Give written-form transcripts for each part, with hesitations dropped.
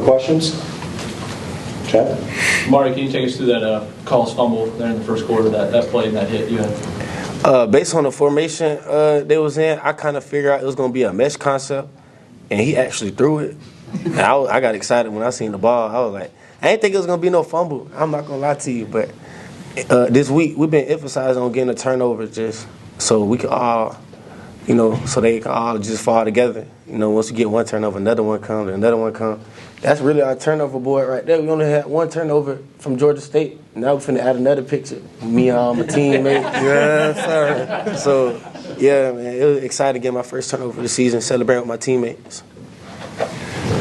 Other questions? Chad? Ahmari, can you take us through that Colts fumble there in the first quarter, that play and that hit you had? Based on the formation they was in, I kind of figured out it was going to be a mesh concept, and he actually threw it. And I got excited when I seen the ball. I was like, I didn't think it was going to be no fumble. I'm not going to lie to you, but this week we've been emphasizing on getting a turnover just so we can all, so they can all just fall together. Once you get one turnover, another one comes, another one comes. That's really our turnover board right there. We only had one turnover from Georgia State. Now we're finna add another picture. Me and all my teammates. Yes, sir. So, yeah, man, it was exciting to get my first turnover of the season, celebrating with my teammates.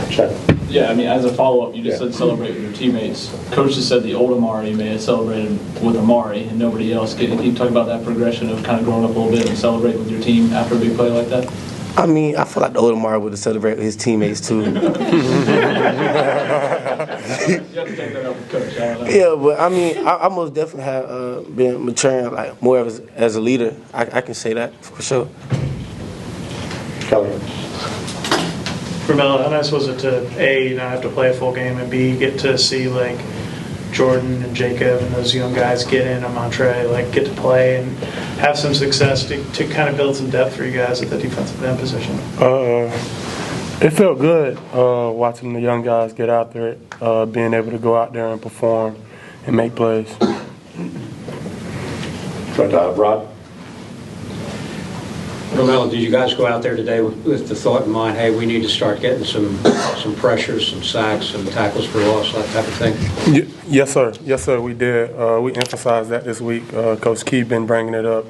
Check. Yeah, I mean, as a follow-up, you just said celebrate with your teammates. Coach just said the old Ahmari may have celebrated with Ahmari and nobody else. Can you talk about that progression of kind of growing up a little bit and celebrate with your team after a big play like that? I mean, I feel like the old Ahmari would have celebrated with his teammates, too. You have to take that up with Coach. I don't know. Yeah, but I mean, I most definitely have been maturing, like, more as a leader. I can say that for sure. Kelly? Romello, how nice was it to, A, not have to play a full game, and B, get to see, like, Jordan and Jacob and those young guys get in on Montre, like, get to play and have some success to kind of build some depth for you guys at the defensive end position? It felt good watching the young guys get out there, being able to go out there and perform and make plays. Rod? Romello, did you guys go out there today with the thought in mind, hey, we need to start getting some pressures, some sacks, some tackles for loss, that type of thing? Yes, sir. Yes, sir, we did. We emphasized that this week. Coach Key been bringing it up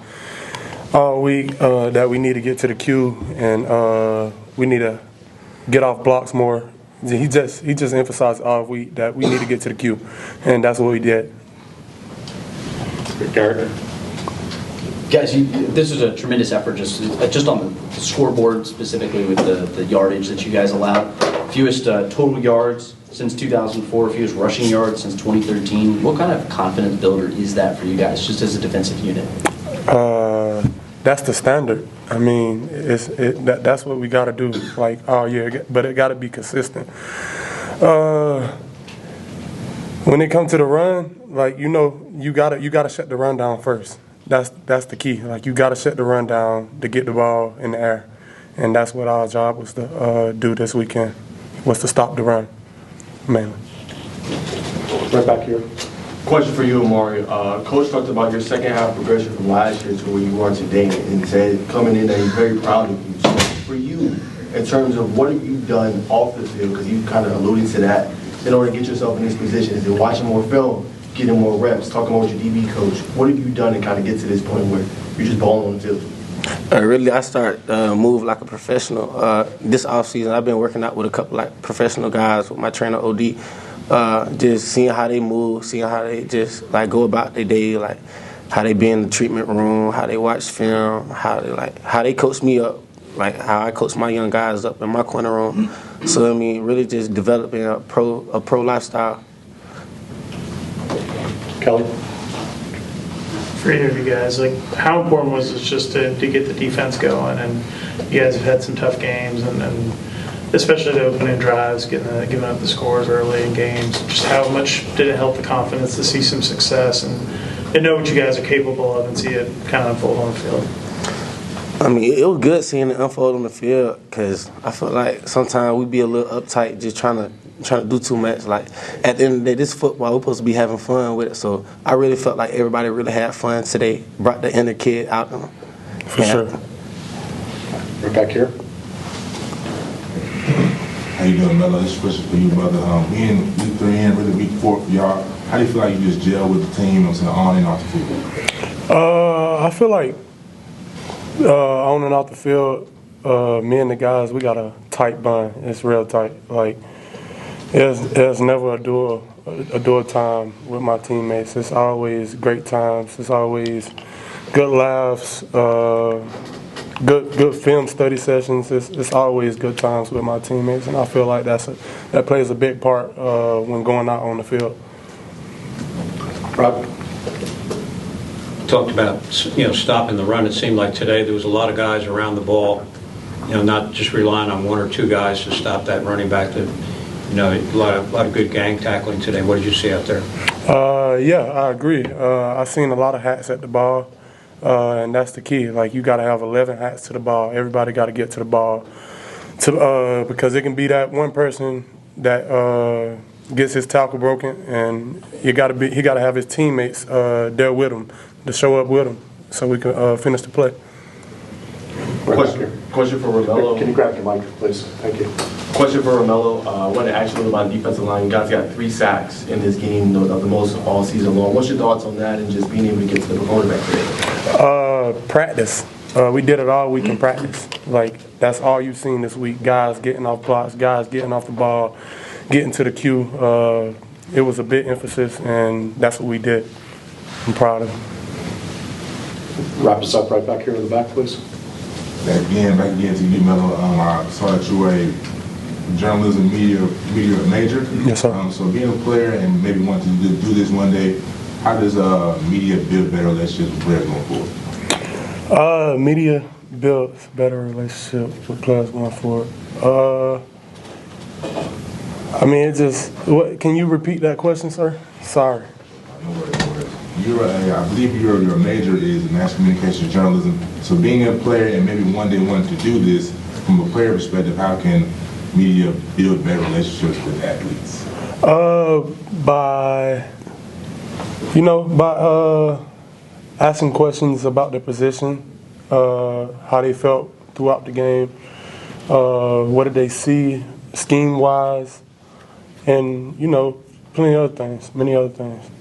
all week that we need to get to the queue and we need to get off blocks more. He just emphasized all week that we need to get to the queue, and that's what we did. Garrett? Guys, this is a tremendous effort just on the scoreboard, specifically with the yardage that you guys allowed. Fewest total yards since 2004, fewest rushing yards since 2013. What kind of confidence builder is that for you guys, just as a defensive unit? That's the standard. I mean, that's what we got to do. Like, oh yeah, but it got to be consistent. When it comes to the run, like you gotta shut the run down first. That's the key. Like, you got to shut the run down to get the ball in the air, and that's what our job was to do this weekend, was to stop the run, mainly. Right back here. Question for you, Ahmari. Coach talked about your second half progression from last year to where you are today, and said coming in that he's very proud of you. So for you, in terms of what have you done off the field, because you kind of alluded to that, in order to get yourself in this position, is it watching more film, getting more reps, talking about your DB coach? What have you done to kind of get to this point where you're just balling on the field? Really, I start move like a professional. This offseason, I've been working out with a couple like professional guys with my trainer OD. Just seeing how they move, seeing how they just like go about their day, like how they be in the treatment room, how they watch film, how they coach me up, like how I coach my young guys up in my corner room. So I mean, really just developing a pro lifestyle. Kelly? For either of you guys, like, how important was it just to get the defense going? And you guys have had some tough games, and especially the opening drives, giving up the scores early in games. Just how much did it help the confidence to see some success and know what you guys are capable of and see it kind of unfold on the field? I mean, it was good seeing it unfold on the field because I feel like sometimes we be a little uptight just trying to do too much. Like, at the end of the day, this football, we're supposed to be having fun with it. So I really felt like everybody really had fun today, brought the inner kid out. For sure. Right back here. How you doing, Melo? This question for you, brother. We in week 3 and really week 4 for y'all. How do you feel like you just gel with the team on and off the field? I feel like on and off the field, me and the guys, we got a tight bond. It's real tight. Like, there's never a dual time with my teammates. It's always great times. It's always good laughs, good film study sessions. It's always good times with my teammates, and I feel like that plays a big part when going out on the field. Rob? Talked about, stopping the run. It seemed like today there was a lot of guys around the ball, not just relying on one or two guys to stop that running back. That A lot of good gang tackling today. What did you see out there? Yeah, I agree. I seen a lot of hats at the ball, and that's the key. Like, you got to have 11 hats to the ball. Everybody got to get to the ball, because it can be that one person that gets his tackle broken, and he got to have his teammates there with him to show up with him, so we can finish the play. Question for Romello. Can you grab your mic, please? Thank you. Question for Romello. I want to ask you a little about defensive line. You guys got 3 sacks in this game, the most all season long. What's your thoughts on that and just being able to get to the quarterback today? Practice. We did it all week in practice. Like, that's all you've seen this week. Guys getting off blocks, guys getting off the ball, getting to the cue. It was a big emphasis, and that's what we did. I'm proud of it. Wrap us up right back here in the back, please. Back again to you, Mello. I saw that you were a journalism media major. Yes, sir. So being a player and maybe wanting to do this one day, how does media build better relationships with players going forward? Media builds better relationships with players going forward. I mean, can you repeat that question, sir? Sorry. No worries. I believe your major is mass communication journalism. So being a player and maybe one day wanting to do this, from a player perspective, how can media build better relationships with athletes? By asking questions about their position, how they felt throughout the game, what did they see scheme-wise, and, many other things.